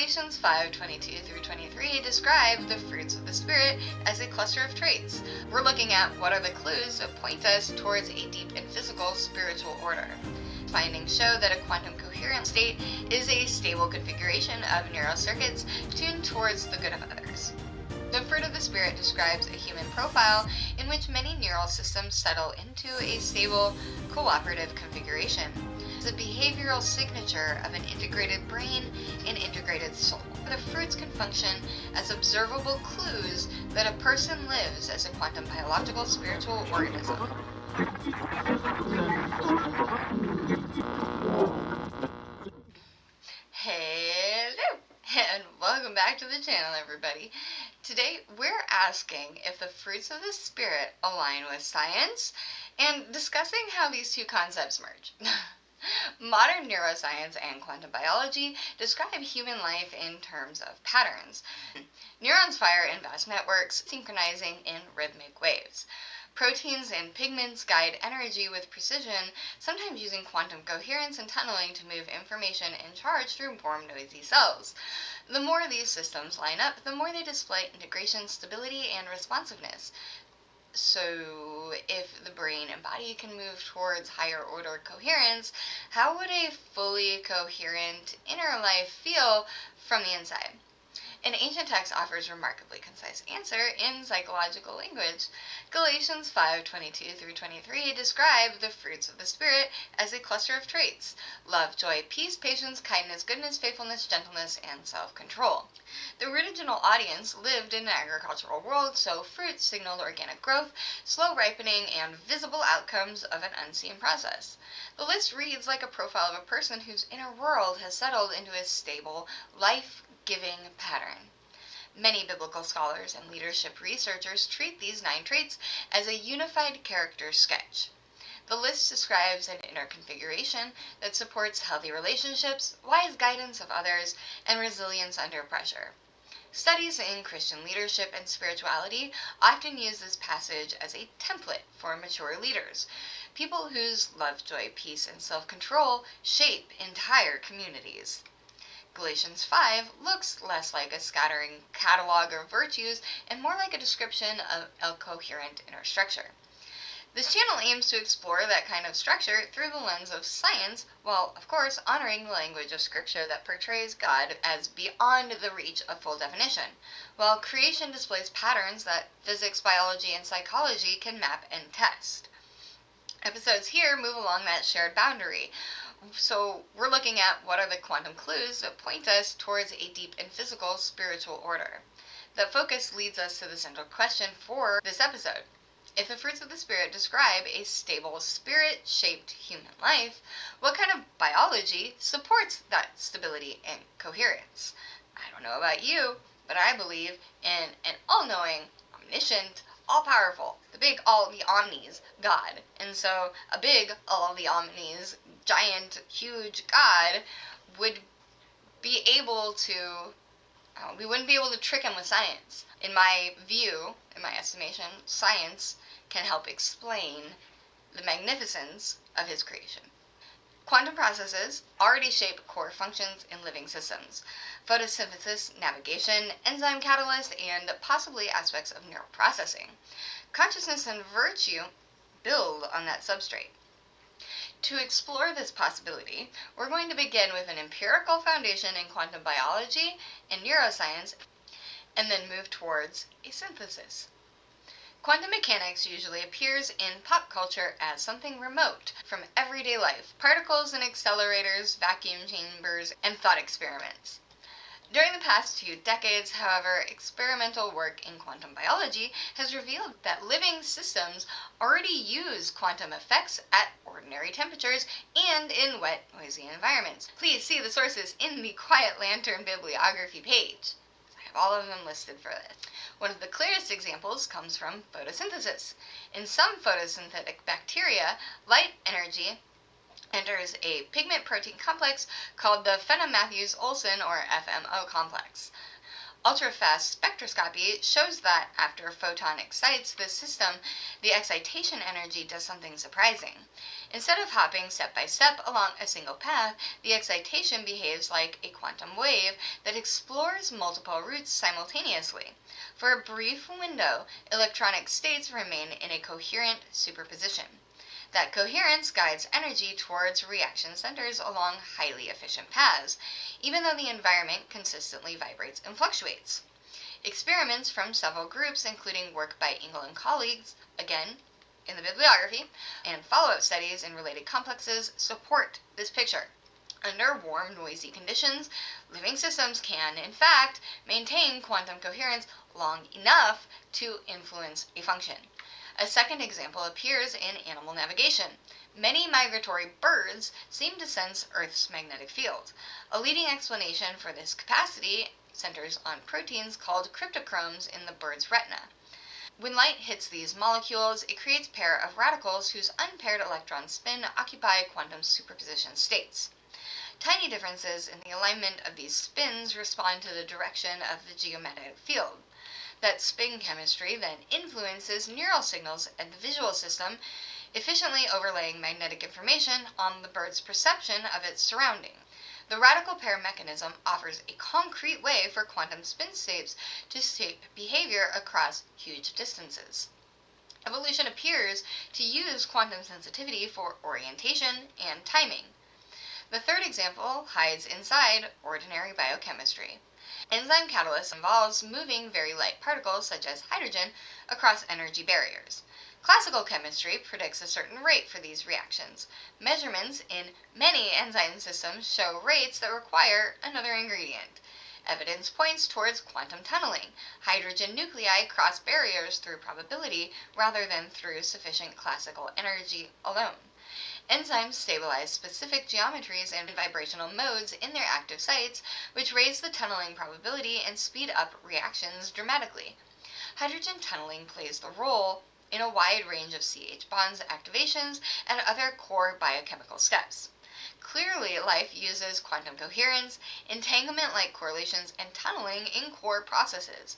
Galatians 5:22 through 23 describe the fruits of the Spirit as a cluster of traits. We're looking at what are the clues that point us towards a deep and physical spiritual order. Findings show that a quantum coherent state is a stable configuration of neural circuits tuned towards the good of others. The fruit of the Spirit describes a human profile in which many neural systems settle into a stable, cooperative configuration. It's a behavioral signature of an integrated brain and integrated soul. The fruits can function as observable clues that a person lives as a quantum biological spiritual organism. Hello, and welcome back to the channel, everybody. Today, we're asking if the fruits of the Spirit align with science and discussing how these two concepts merge. Modern neuroscience and quantum biology describe human life in terms of patterns. Neurons fire in vast networks, synchronizing in rhythmic waves. Proteins and pigments guide energy with precision, sometimes using quantum coherence and tunneling to move information and charge through warm, noisy cells. The more these systems line up, the more they display integration, stability, and responsiveness. So, if the brain and body can move towards higher order coherence, how would a fully coherent inner life feel from the inside? An ancient text offers remarkably concise answer in psychological language. Galatians 5:22 through 23 describe the fruits of the Spirit as a cluster of traits: love, joy, peace, patience, kindness, goodness, faithfulness, gentleness, and self-control. The original audience lived in an agricultural world, so fruits signaled organic growth, slow ripening, and visible outcomes of an unseen process. The list reads like a profile of a person whose inner world has settled into a stable, life-giving pattern. Many biblical scholars and leadership researchers treat these 9 traits as a unified character sketch. The list describes an inner configuration that supports healthy relationships, wise guidance of others, and resilience under pressure. Studies in Christian leadership and spirituality often use this passage as a template for mature leaders, people whose love, joy, peace, and self-control shape entire communities. Galatians 5 looks less like a scattering catalog of virtues and more like a description of a coherent inner structure. This channel aims to explore that kind of structure through the lens of science, while, of course, honoring the language of Scripture that portrays God as beyond the reach of full definition, while creation displays patterns that physics, biology, and psychology can map and test. Episodes here move along that shared boundary. So we're looking at what are the quantum clues that point us towards a deep and physical spiritual order. That focus leads us to the central question for this episode. If the fruits of the Spirit describe a stable, spirit-shaped human life, what kind of biology supports that stability and coherence? I don't know about you, but I believe in an all-knowing, omniscient, all-powerful, the big all the omnis God. And so a big all the omnis, giant, huge God would be able to, we wouldn't be able to trick him with science. In my view, in my estimation, science can help explain the magnificence of his creation. Quantum processes already shape core functions in living systems: photosynthesis, navigation, enzyme catalyst, and possibly aspects of neural processing. Consciousness and virtue build on that substrate. To explore this possibility, we're going to begin with an empirical foundation in quantum biology and neuroscience, and then move towards a synthesis. Quantum mechanics usually appears in pop culture as something remote from everyday life: particles and accelerators, vacuum chambers, and thought experiments. During the past few decades, however, experimental work in quantum biology has revealed that living systems already use quantum effects at ordinary temperatures and in wet, noisy environments. Please see the sources in the Quiet Lantern bibliography page. I have all of them listed for this. One of the clearest examples comes from photosynthesis. In some photosynthetic bacteria, light energy enters a pigment protein complex called the Fenner-Matthews-Olsen or FMO complex. Ultrafast spectroscopy shows that after a photon excites the system, the excitation energy does something surprising. Instead of hopping step by step along a single path, the excitation behaves like a quantum wave that explores multiple routes simultaneously. For a brief window, electronic states remain in a coherent superposition. That coherence guides energy towards reaction centers along highly efficient paths, even though the environment consistently vibrates and fluctuates. Experiments from several groups, including work by Engel and colleagues, again in the bibliography, and follow-up studies in related complexes, support this picture. Under warm, noisy conditions, living systems can, in fact, maintain quantum coherence long enough to influence a function. A second example appears in animal navigation. Many migratory birds seem to sense Earth's magnetic field. A leading explanation for this capacity centers on proteins called cryptochromes in the bird's retina. When light hits these molecules, it creates a pair of radicals whose unpaired electron spin occupy quantum superposition states. Tiny differences in the alignment of these spins respond to the direction of the geomagnetic field. That spin chemistry then influences neural signals in the visual system, efficiently overlaying magnetic information on the bird's perception of its surrounding. The radical pair mechanism offers a concrete way for quantum spin states to shape behavior across huge distances. Evolution appears to use quantum sensitivity for orientation and timing. The third example hides inside ordinary biochemistry. Enzyme catalysis involves moving very light particles, such as hydrogen, across energy barriers. Classical chemistry predicts a certain rate for these reactions. Measurements in many enzyme systems show rates that require another ingredient. Evidence points towards quantum tunneling. Hydrogen nuclei cross barriers through probability rather than through sufficient classical energy alone. Enzymes stabilize specific geometries and vibrational modes in their active sites, which raise the tunneling probability and speed up reactions dramatically. Hydrogen tunneling plays the role in a wide range of CH bonds activations and other core biochemical steps. Clearly, life uses quantum coherence, entanglement-like correlations, and tunneling in core processes.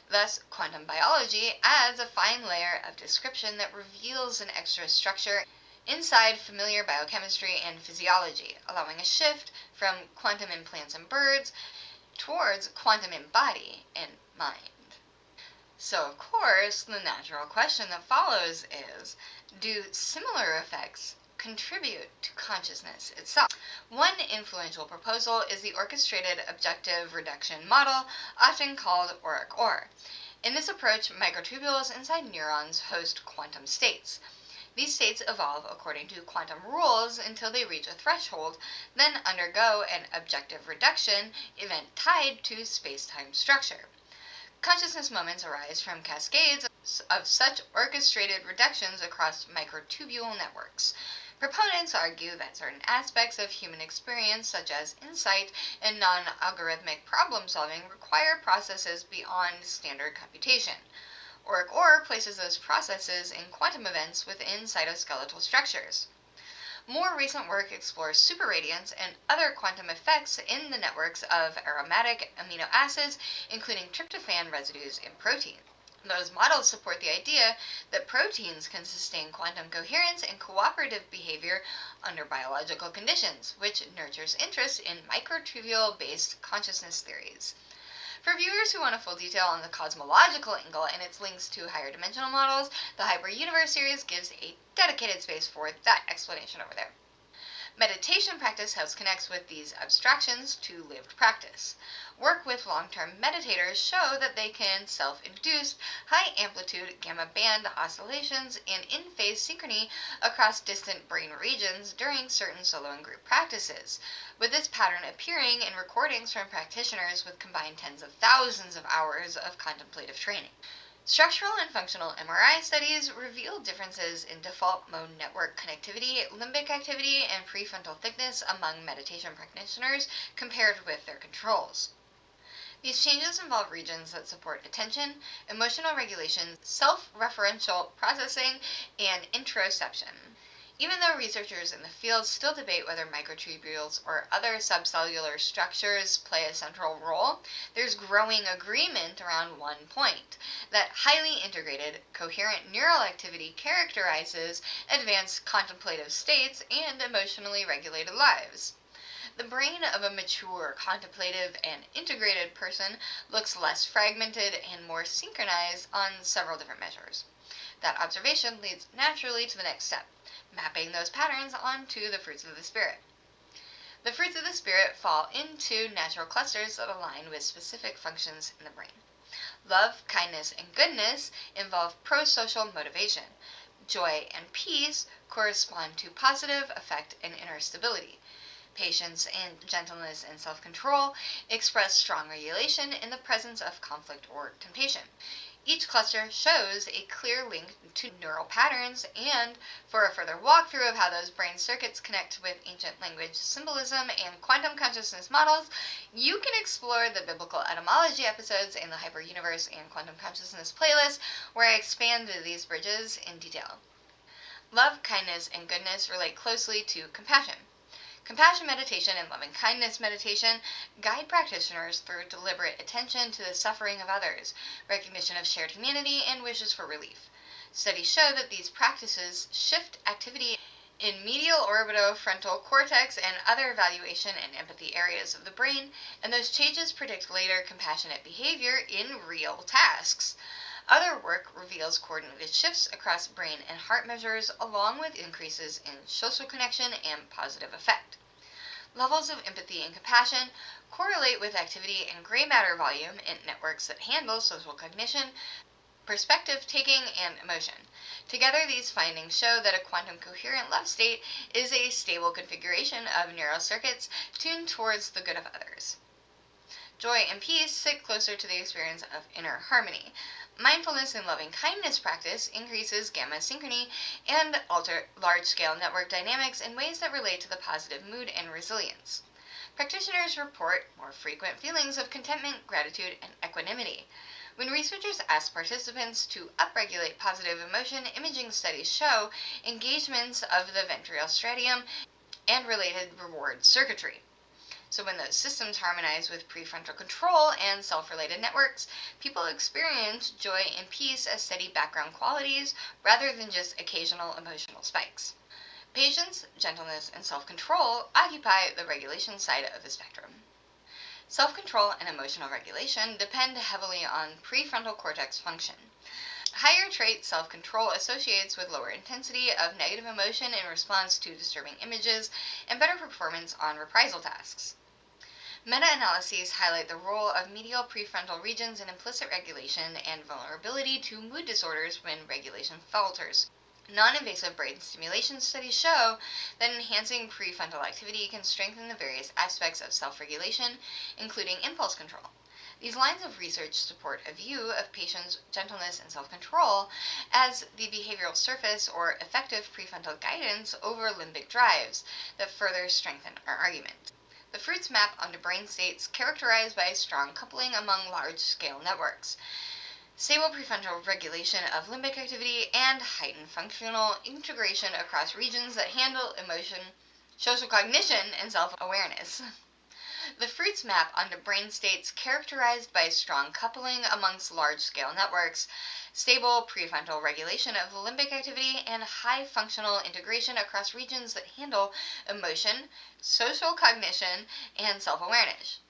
Thus, quantum biology adds a fine layer of description that reveals an extra structure inside familiar biochemistry and physiology, allowing a shift from quantum in plants and birds towards quantum in body and mind. So, of course, the natural question that follows is, do similar effects contribute to consciousness itself? One influential proposal is the orchestrated objective reduction model, often called ORAC-OR. In this approach, microtubules inside neurons host quantum states. These states evolve according to quantum rules until they reach a threshold, then undergo an objective reduction event tied to space-time structure. Consciousness moments arise from cascades of such orchestrated reductions across microtubule networks. Proponents argue that certain aspects of human experience, such as insight and non-algorithmic problem solving, require processes beyond standard computation. ORAC-OR places those processes in quantum events within cytoskeletal structures. More recent work explores superradiance and other quantum effects in the networks of aromatic amino acids, including tryptophan residues in proteins. Those models support the idea that proteins can sustain quantum coherence and cooperative behavior under biological conditions, which nurtures interest in microtubule-based consciousness theories. For viewers who want a full detail on the cosmological angle and its links to higher dimensional models, the Hyper-Universe series gives a dedicated space for that explanation over there. Meditation practice helps connect with these abstractions to lived practice. Work with long-term meditators show that they can self-induce high-amplitude gamma band oscillations and in-phase synchrony across distant brain regions during certain solo and group practices, with this pattern appearing in recordings from practitioners with combined tens of thousands of hours of contemplative training. Structural and functional MRI studies reveal differences in default mode network connectivity, limbic activity, and prefrontal thickness among meditation practitioners compared with their controls. These changes involve regions that support attention, emotional regulation, self-referential processing, and introception. Even though researchers in the field still debate whether microtubules or other subcellular structures play a central role, there's growing agreement around one point, that highly integrated, coherent neural activity characterizes advanced contemplative states and emotionally regulated lives. The brain of a mature, contemplative, and integrated person looks less fragmented and more synchronized on several different measures. That observation leads naturally to the next step, mapping those patterns onto the fruits of the Spirit. The fruits of the Spirit fall into natural clusters that align with specific functions in the brain. Love, kindness, and goodness involve pro-social motivation. Joy and peace correspond to positive affect and inner stability. Patience and gentleness and self-control express strong regulation in the presence of conflict or temptation. Each cluster shows a clear link to neural patterns, and for a further walkthrough of how those brain circuits connect with ancient language symbolism and quantum consciousness models, you can explore the biblical etymology episodes in the Hyperuniverse and Quantum Consciousness playlist, where I expand these bridges in detail. Love, kindness, and goodness relate closely to compassion. Compassion meditation and loving kindness meditation guide practitioners through deliberate attention to the suffering of others, recognition of shared humanity, and wishes for relief. Studies show that these practices shift activity in medial orbitofrontal cortex and other evaluation and empathy areas of the brain, and those changes predict later compassionate behavior in real tasks. Other work reveals coordinated shifts across brain and heart measures, along with increases in social connection and positive affect. Levels of empathy and compassion correlate with activity and gray matter volume in networks that handle social cognition, perspective taking, and emotion. Together, these findings show that a quantum coherent love state is a stable configuration of neural circuits tuned towards the good of others. Joy and peace sit closer to the experience of inner harmony. Mindfulness and loving kindness practice increases gamma synchrony and alter large-scale network dynamics in ways that relate to the positive mood and resilience. Practitioners report more frequent feelings of contentment, gratitude, and equanimity. When researchers ask participants to upregulate positive emotion, imaging studies show engagements of the ventral striatum and related reward circuitry. So when those systems harmonize with prefrontal control and self-related networks, people experience joy and peace as steady background qualities rather than just occasional emotional spikes. Patience, gentleness, and self-control occupy the regulation side of the spectrum. Self-control and emotional regulation depend heavily on prefrontal cortex function. Higher trait self-control associates with lower intensity of negative emotion in response to disturbing images and better performance on reprisal tasks. Meta-analyses highlight the role of medial prefrontal regions in implicit regulation and vulnerability to mood disorders when regulation falters. Non-invasive brain stimulation studies show that enhancing prefrontal activity can strengthen the various aspects of self-regulation, including impulse control. These lines of research support a view of patience, gentleness, and self-control as the behavioral surface or effective prefrontal guidance over limbic drives that further strengthen our argument. The fruits map onto brain states characterized by strong coupling among large-scale networks, stable prefrontal regulation of limbic activity, and heightened functional integration across regions that handle emotion, social cognition, and self-awareness. The fruits map onto brain states characterized by strong coupling amongst large-scale networks, stable prefrontal regulation of limbic activity, and high functional integration across regions that handle emotion, social cognition, and self-awareness.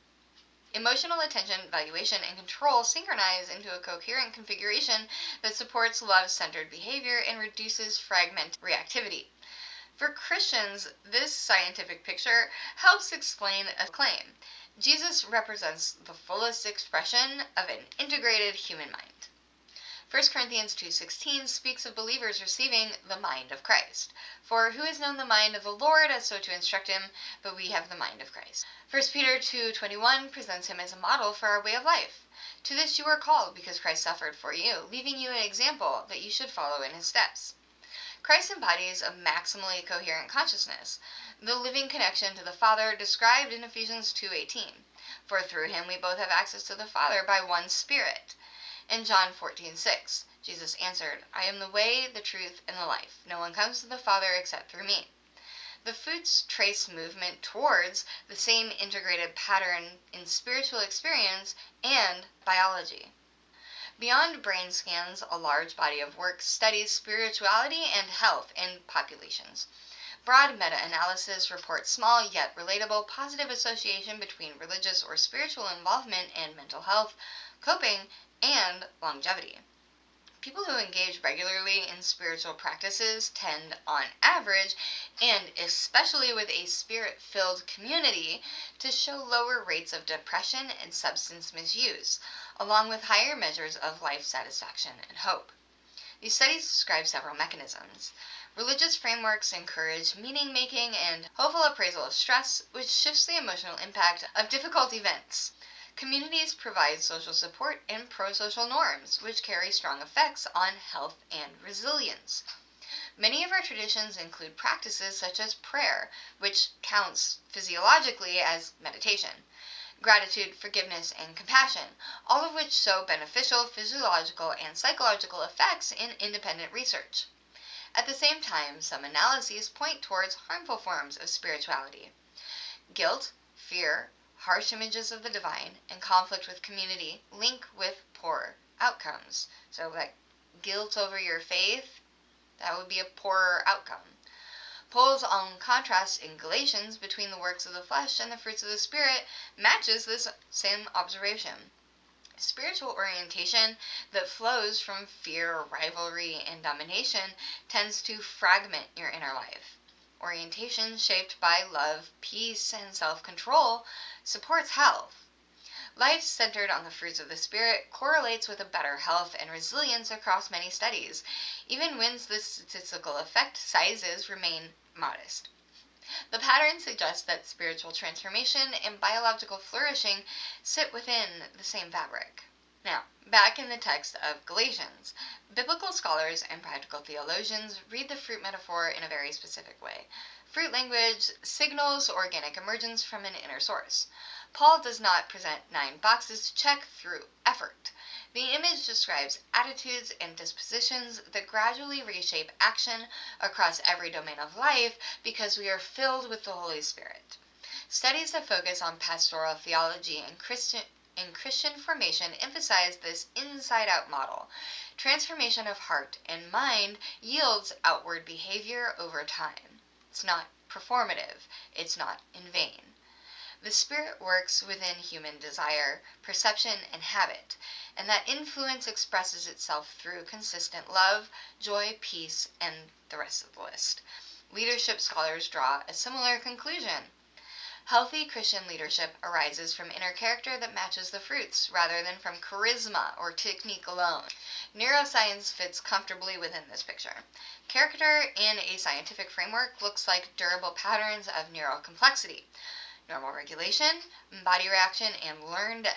Emotional attention, valuation, and control synchronize into a coherent configuration that supports love-centered behavior and reduces fragment reactivity. For Christians, this scientific picture helps explain a claim. Jesus represents the fullest expression of an integrated human mind. 1 Corinthians 2:16 speaks of believers receiving the mind of Christ. For who has known the mind of the Lord as so to instruct him, but we have the mind of Christ. 1 Peter 2:21 presents him as a model for our way of life. To this you are called, because Christ suffered for you, leaving you an example that you should follow in his steps. Christ embodies a maximally coherent consciousness, the living connection to the Father described in Ephesians 2:18. For through him we both have access to the Father by one Spirit. In John 14:6, Jesus answered, I am the way, the truth, and the life. No one comes to the Father except through me. The fruits trace movement towards the same integrated pattern in spiritual experience and biology. Beyond brain scans, a large body of work studies spirituality and health in populations. Broad meta-analysis reports small yet relatable positive association between religious or spiritual involvement and mental health, coping, and longevity. People who engage regularly in spiritual practices tend, on average, and especially with a spirit-filled community, to show lower rates of depression and substance misuse, along with higher measures of life satisfaction and hope. These studies describe several mechanisms. Religious frameworks encourage meaning-making and hopeful appraisal of stress, which shifts the emotional impact of difficult events. Communities provide social support and pro-social norms, which carry strong effects on health and resilience. Many of our traditions include practices such as prayer, which counts physiologically as meditation, gratitude, forgiveness, and compassion, all of which show beneficial physiological and psychological effects in independent research. At the same time, some analyses point towards harmful forms of spirituality. Guilt, fear, harsh images of the divine, and conflict with community link with poor outcomes. So, like guilt over your faith, that would be a poorer outcome. Paul's own contrast in Galatians between the works of the flesh and the fruits of the Spirit matches this same observation. Spiritual orientation that flows from fear, rivalry, and domination tends to fragment your inner life. Orientation shaped by love, peace, and self-control supports health. Life centered on the fruits of the Spirit correlates with a better health and resilience across many studies, even when the statistical effect sizes remain modest. The pattern suggests that spiritual transformation and biological flourishing sit within the same fabric. Now, back in the text of Galatians, biblical scholars and practical theologians read the fruit metaphor in a very specific way. Fruit language signals organic emergence from an inner source. Paul does not present 9 boxes to check through effort. The image describes attitudes and dispositions that gradually reshape action across every domain of life because we are filled with the Holy Spirit. Studies that focus on pastoral theology and Christian formation emphasize this inside-out model. Transformation of heart and mind yields outward behavior over time. It's not performative. It's not in vain. The Spirit works within human desire, perception, and habit, and that influence expresses itself through consistent love, joy, peace, and the rest of the list. Leadership scholars draw a similar conclusion. Healthy Christian leadership arises from inner character that matches the fruits, rather than from charisma or technique alone. Neuroscience fits comfortably within this picture. Character in a scientific framework looks like durable patterns of neural complexity. Normal regulation, body reaction, and learned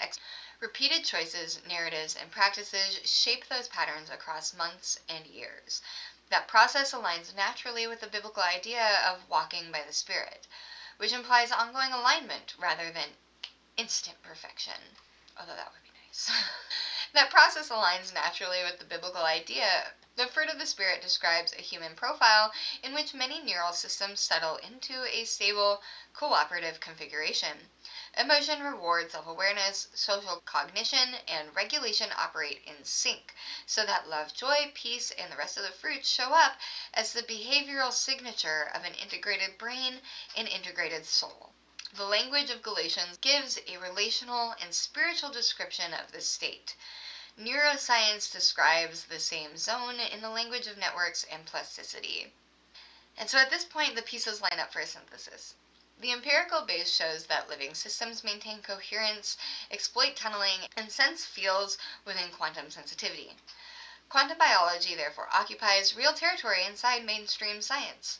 repeated choices, narratives, and practices shape those patterns across months and years. That process aligns naturally with the biblical idea of walking by the Spirit, which implies ongoing alignment rather than instant perfection, although that would be nice. That process aligns naturally with the biblical idea. The fruit of the Spirit describes a human profile in which many neural systems settle into a stable, cooperative configuration. Emotion, reward, self-awareness, social cognition, and regulation operate in sync, so that love, joy, peace, and the rest of the fruits show up as the behavioral signature of an integrated brain and integrated soul. The language of Galatians gives a relational and spiritual description of this state. Neuroscience describes the same zone in the language of networks and plasticity. And so at this point, the pieces line up for a synthesis. The empirical base shows that living systems maintain coherence, exploit tunneling, and sense fields within quantum sensitivity. Quantum biology therefore occupies real territory inside mainstream science.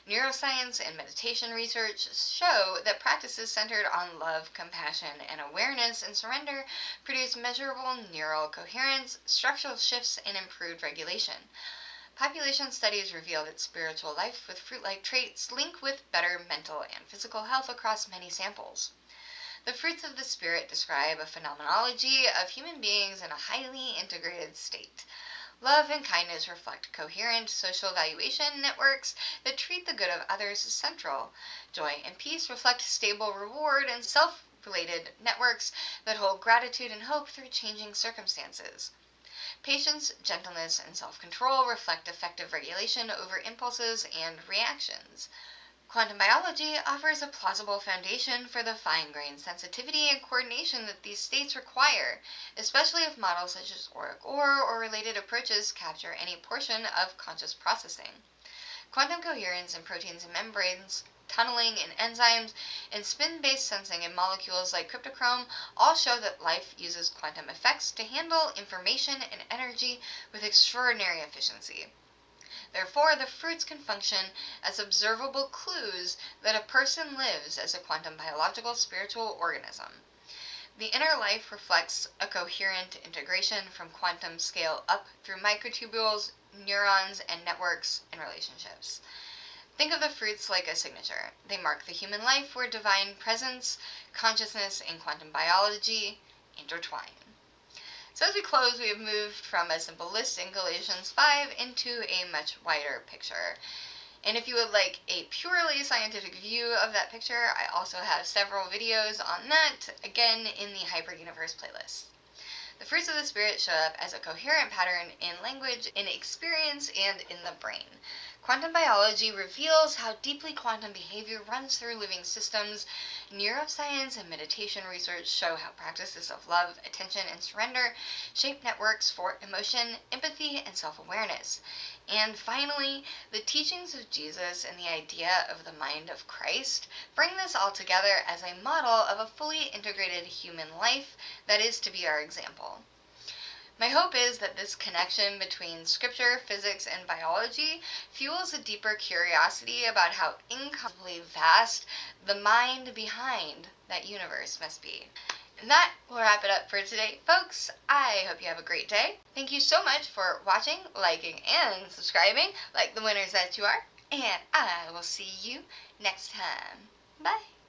Neuroscience and meditation research show that practices centered on love, compassion, and awareness and surrender produce measurable neural coherence, structural shifts, and improved regulation. Population studies reveal that spiritual life with fruit-like traits link with better mental and physical health across many samples. The fruits of the Spirit describe a phenomenology of human beings in a highly integrated state. Love and kindness reflect coherent social valuation networks that treat the good of others as central. Joy and peace reflect stable reward and self-related networks that hold gratitude and hope through changing circumstances. Patience, gentleness, and self-control reflect effective regulation over impulses and reactions. Quantum biology offers a plausible foundation for the fine-grained sensitivity and coordination that these states require, especially if models such as auric or related approaches capture any portion of conscious processing. Quantum coherence in proteins and membranes, tunneling in enzymes, and spin-based sensing in molecules like cryptochrome all show that life uses quantum effects to handle information and energy with extraordinary efficiency. Therefore, the fruits can function as observable clues that a person lives as a quantum biological spiritual organism. The inner life reflects a coherent integration from quantum scale up through microtubules, neurons, and networks and relationships. Think of the fruits like a signature. They mark the human life where divine presence, consciousness, and quantum biology intertwine. So as we close, we have moved from a simple list in Galatians 5 into a much wider picture. And if you would like a purely scientific view of that picture, I also have several videos on that, again, in the Hyperuniverse playlist. The fruits of the Spirit show up as a coherent pattern in language, in experience, and in the brain. Quantum biology reveals how deeply quantum behavior runs through living systems. Neuroscience and meditation research show how practices of love, attention, and surrender shape networks for emotion, empathy, and self-awareness. And finally, the teachings of Jesus and the idea of the mind of Christ bring this all together as a model of a fully integrated human life that is to be our example. My hope is that this connection between scripture, physics, and biology fuels a deeper curiosity about how incomparably vast the mind behind that universe must be. And that will wrap it up for today, folks. I hope you have a great day. Thank you so much for watching, liking, and subscribing, like the winners that you are. And I will see you next time. Bye.